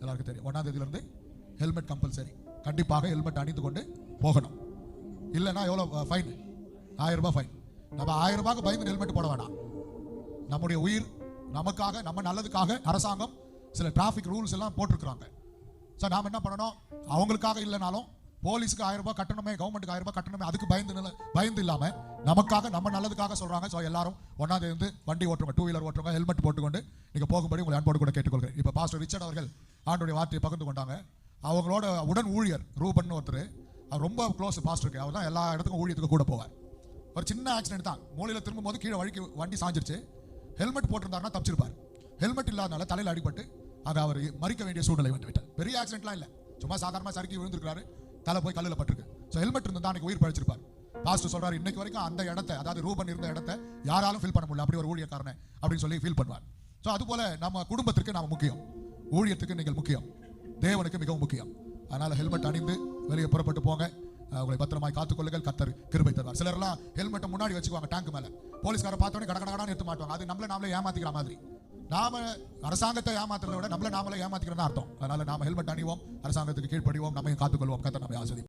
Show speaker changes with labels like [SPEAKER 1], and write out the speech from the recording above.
[SPEAKER 1] எல்லாருக்கும் தெரியும். 1ஆம் தேதியிலிருந்து ஹெல்மெட் கம்பல்சரி. கண்டிப்பாக ஹெல்மெட் அணிந்து கொண்டு போகணும். இல்லைன்னா எவ்வளோ ஃபைன்? 1000 ரூபாய் ஃபைன். நம்ம 1000 ரூபாய்க்கு பயந்து ஹெல்மெட் போட வேண்டாம். நம்முடைய உயிர் நமக்காக, நம்ம நல்லதுக்காக அரசாங்கம் சில டிராஃபிக் ரூல்ஸ் எல்லாம் போட்டிருக்கிறாங்க. ஸோ நாம் என்ன பண்ணணும்? அவங்களுக்காக இல்லைனாலும் போலீஸுக்கு 1000 ரூபாய் கட்டணமே, கவர்மெண்ட்டுக்கு 1000 ரூபாய் கட்டணமே, அதுக்கு பயந்து இல்லாமல் நமக்காக, நம்ம நல்லதுக்காக சொல்கிறாங்க. ஸோ எல்லாரும் 1ஆம் தேதி வண்டி ஓட்டுறவங்க, 2 வீலர் ஓட்டுறவங்க ஹெல்மெட் போட்டுக்கொண்டு நீங்கள் போகும்படி உங்களை அன்போடு கூட கேட்டுக்கொள்கிறேன். இப்போ பாஸ்டர் ரிச்சர்ட் அவர்கள் ஆண்டோடைய வார்த்தையை பகிர்ந்து கொண்டாங்க. அவங்களோட உடன் ஊழியர் ரூபன் ஒருத்தர், அவர் ரொம்ப க்ளோஸ் பாஸ்டருக்கு. அவர் தான் எல்லா இடத்துக்கும் ஊழியத்துக்கு கூட போவார். ஒரு சின்ன ஆக்சிடென்ட் தான், மூலையில் திரும்பும் போது கீழே வண்டி சாஞ்சிருச்சு. ஹெல்மெட் போட்டிருந்தாருன்னா தப்பிச்சிருப்பார். ஹெல்மெட் இல்லாதனால தலையில் அடிபட்டு அதை அவர் மறிக்க வேண்டிய சூழ்நிலை வந்து விட்டார். பெரிய ஆக்சிடென்ட்லாம் இல்லை, சும்மா சாதாரணமாக சறுக்கி விழுந்திருக்காரு, தலை போய் கல்லில் பட்டிருக்கு. ஸோ ஹெல்மெட் இருந்தால் அன்றைக்கி உயிர் பழிச்சிருப்பார். பாஸ்டர் சொல்கிறார், இன்னைக்கு வரைக்கும் அந்த இடத்த, அதாவது ரூபன் இருந்த இடத்த யாராலும் ஃபீல் பண்ண முடியல, அப்படி ஒரு ஊழியக்காரனை அப்படின்னு சொல்லி ஃபீல் பண்ணுவார். ஸோ அதுபோல் நம்ம குடும்பத்திற்கு நாம் முக்கியம், ஊழியத்துக்கு நீங்கள் முக்கியம், தேவனுக்கு மிகவும் முக்கியம். அதனால் ஹெல்மெட் அணிந்து வெளியே புறப்பட்டு போங்க. உங்களை பத்திரமாய் காத்துக்கொள்ளுங்கள். கர்த்தர் கிருபை தருவார். சிலர்லாம் ஹெல்மெட்டை முன்னாடி வச்சுக்குவாங்க டேங்க் மேலே. போலீஸ்காரை பார்த்தோன்னே கடகடான்னு எடுத்து மாட்டுவாங்க. அது நம்மளே ஏமாத்திக்கிற மாதிரி. நாம அரசாங்கத்தை ஏமாத்துறதை விட நம்மளை நாமளே ஏமாத்திக்கிறதா அர்த்தம். அதனால நாம ஹெல்மெட் அணிவோம், அரசாங்கத்துக்கு கீழ்ப்படிவோம், நம்மையும் காத்துக்கொள்வோம். கர்த்தர் நம்மை ஆசீர்வதிப்பார்.